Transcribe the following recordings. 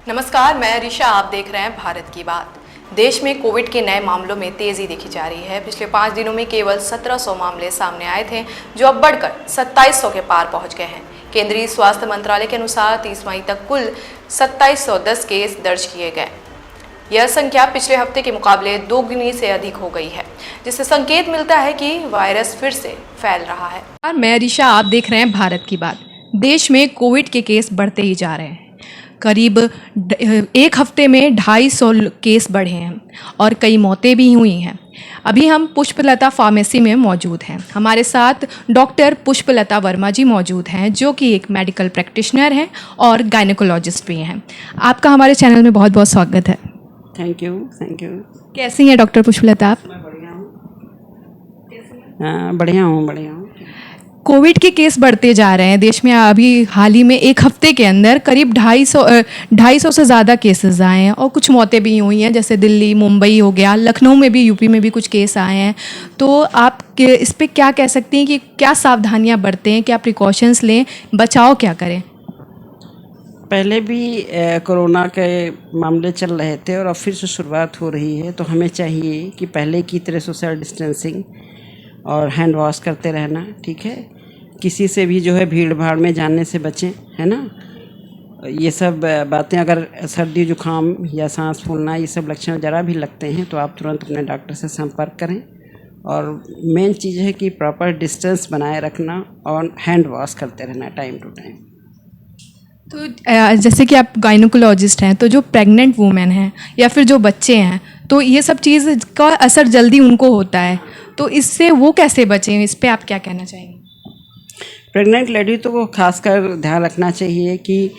नमस्कार, मैं रिशा। आप देख रहे हैं भारत की बात। देश में कोविड के नए मामलों में तेजी देखी जा रही है। पिछले 5 दिनों में केवल 1700 मामले सामने आए थे, जो अब बढ़कर 2700 के पार पहुंच गए हैं। केंद्रीय स्वास्थ्य मंत्रालय के अनुसार 30 मई तक कुल 2710 केस दर्ज किए गए। यह संख्या पिछले हफ्ते के मुकाबले दोगुनी से अधिक हो गई है, जिससे संकेत मिलता है कि वायरस फिर से फैल रहा है। मैं रिशा, आप देख रहे हैं भारत की बात। देश में कोविड के केस बढ़ते ही जा रहे हैं। करीब एक हफ्ते में 250 केस बढ़े हैं और कई मौतें भी हुई हैं। अभी हम पुष्पलता फार्मेसी में मौजूद हैं। हमारे साथ डॉक्टर पुष्पलता वर्मा जी मौजूद हैं, जो कि एक मेडिकल प्रैक्टिशनर हैं और गायनेकोलॉजिस्ट भी हैं। आपका हमारे चैनल में बहुत बहुत स्वागत है। Thank you. कैसी हैं डॉक्टर पुष्पलता आप? मैं बढ़िया हूँ। कोविड के केस बढ़ते जा रहे हैं देश में। अभी हाल ही में एक हफ्ते के अंदर करीब 250 से ज़्यादा केसेस आए हैं और कुछ मौतें भी हुई हैं, जैसे दिल्ली, मुंबई हो गया, लखनऊ में भी, यूपी में भी कुछ केस आए हैं। तो आप इस पे क्या कह सकती हैं कि क्या सावधानियां बरतें, क्या प्रिकॉशंस लें, बचाव क्या करें? पहले भी कोरोना के मामले चल रहे थे और अब फिर से शुरुआत हो रही है, तो हमें चाहिए कि पहले की तरह सोशल डिस्टेंसिंग और हैंड वॉश करते रहना, ठीक है। किसी से भी जो है भीड़ भाड़ में जाने से बचें, है ना। ये सब बातें, अगर सर्दी जुकाम या सांस फूलना ये सब लक्षण ज़रा भी लगते हैं तो आप तुरंत अपने डॉक्टर से संपर्क करें। और मेन चीज़ है कि प्रॉपर डिस्टेंस बनाए रखना और हैंड वॉश करते रहना टाइम टू टाइम। तो जैसे कि आप गायनेकोलॉजिस्ट हैं, तो जो प्रेग्नेंट वुमेन हैं या फिर जो बच्चे हैं, तो ये सब चीज़ का असर जल्दी उनको होता है, तो इससे वो कैसे बचें? इस पे आप क्या कहना चाहेंगे? प्रेग्नेंट लेडी तो वो खासकर ध्यान रखना चाहिए कि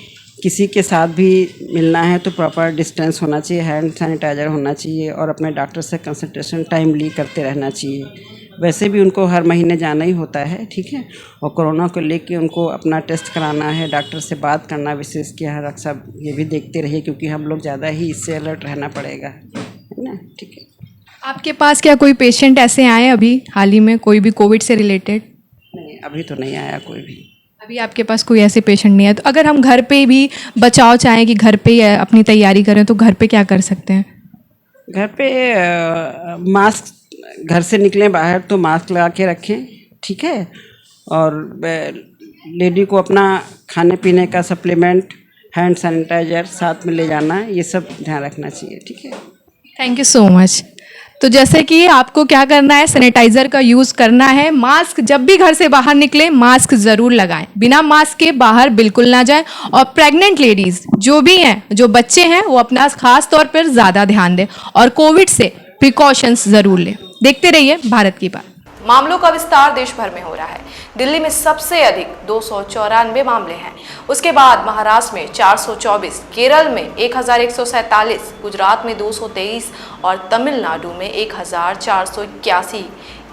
किसी के साथ भी मिलना है तो प्रॉपर डिस्टेंस होना चाहिए, हैंड सैनिटाइज़र होना चाहिए और अपने डॉक्टर से कंसल्टेशन टाइमली करते रहना चाहिए। वैसे भी उनको हर महीने जाना ही होता है, ठीक है। और कोरोना को लेके उनको अपना टेस्ट कराना है, डॉक्टर से बात करना, विशेष क्या है सब ये भी देखते रहिए, क्योंकि हम लोग ज़्यादा ही इससे अलर्ट रहना पड़ेगा, है ना, ठीक है। आपके पास क्या कोई पेशेंट ऐसे आए अभी हाल ही में, कोई भी कोविड से रिलेटेड? नहीं, अभी तो नहीं आया कोई भी। अभी आपके पास कोई ऐसे पेशेंट नहीं है। तो अगर हम घर पे भी बचाव चाहें कि घर पे ही अपनी तैयारी करें, तो घर पे क्या कर सकते हैं? घर पे मास्क, घर से निकलें बाहर तो मास्क लगा के रखें, ठीक है। और लेडी को अपना खाने पीने का सप्लीमेंट, हैंड सैनिटाइज़र साथ में ले जाना, ये सब ध्यान रखना चाहिए, ठीक है। Thank you so much. तो जैसे कि आपको क्या करना है, सैनिटाइज़र का यूज़ करना है। मास्क, जब भी घर से बाहर निकलें मास्क ज़रूर लगाएं, बिना मास्क के बाहर बिल्कुल ना जाएं। और प्रेग्नेंट लेडीज़ जो भी हैं, जो बच्चे हैं, वो अपना खास तौर पर ज़्यादा ध्यान दें और कोविड से प्रिकॉशंस ज़रूर लें। देखते रहिए भारत की बात। मामलों का विस्तार देश भर में हो रहा है। दिल्ली में सबसे अधिक 294 मामले हैं। उसके बाद महाराष्ट्र में 424, केरल में 1147, गुजरात में 223 और तमिलनाडु में 1481।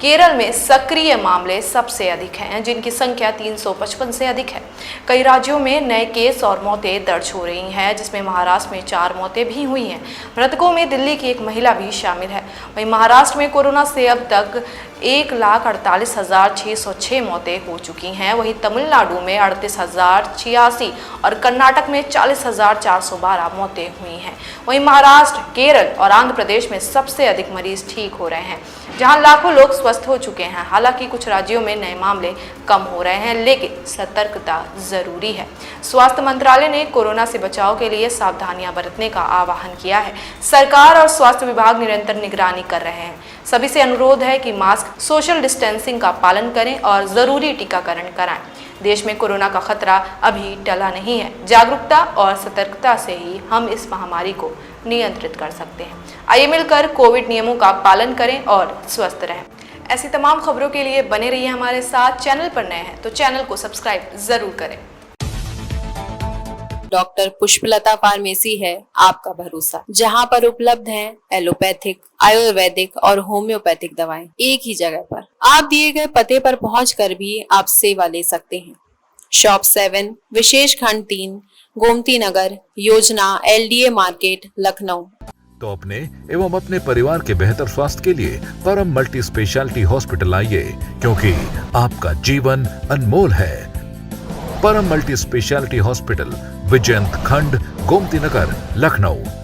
केरल में सक्रिय मामले सबसे अधिक हैं, जिनकी संख्या 355 से अधिक है। कई राज्यों में नए केस और मौतें दर्ज हो रही हैं, जिसमें महाराष्ट्र में 4 मौतें भी हुई हैं। मृतकों में दिल्ली की एक महिला भी शामिल है। वहीं महाराष्ट्र में कोरोना से अब तक 1,48,606 मौतें हो चुकी हैं। वहीं तमिलनाडु में 38,086 और कर्नाटक में 40,412 मौतें हुई हैं। वहीं महाराष्ट्र, केरल और आंध्र प्रदेश में सबसे अधिक मरीज ठीक हो रहे हैं, जहां लाखों लोग स्वस्थ हो चुके हैं। हालांकि कुछ राज्यों में नए मामले कम हो रहे हैं, लेकिन सतर्कता जरूरी है। स्वास्थ्य मंत्रालय ने कोरोना से बचाव के लिए सावधानियां बरतने का आह्वान किया है। सरकार और स्वास्थ्य विभाग निरंतर निगरानी कर रहे हैं। सभी से अनुरोध है कि मास्क, सोशल डिस्टेंसिंग का पालन करें और जरूरी टीकाकरण कराएं। देश में कोरोना का खतरा अभी टला नहीं है। जागरूकता और सतर्कता से ही हम इस महामारी को नियंत्रित कर सकते हैं। आइए मिलकर कोविड नियमों का पालन करें और स्वस्थ रहें। ऐसी तमाम खबरों के लिए बने रहिए हमारे साथ। चैनल पर नए हैं तो चैनल को सब्सक्राइब जरूर करें। डॉक्टर पुष्पलता फार्मेसी है आपका भरोसा, जहां पर उपलब्ध हैं एलोपैथिक, आयुर्वेदिक और होम्योपैथिक दवाएं एक ही जगह पर। आप दिए गए पते पर पहुंचकर भी आप सेवा ले सकते हैं। शॉप 7, विशेष खंड 3, गोमती नगर, योजना, LDA मार्केट, लखनऊ। तो अपने एवं अपने परिवार के बेहतर स्वास्थ्य के लिए परम मल्टी स्पेशलिटी हॉस्पिटल आइए, क्योंकि आपका जीवन अनमोल है। परम मल्टी स्पेशलिटी हॉस्पिटल, विजयंत खंड, गोमती नगर, लखनऊ।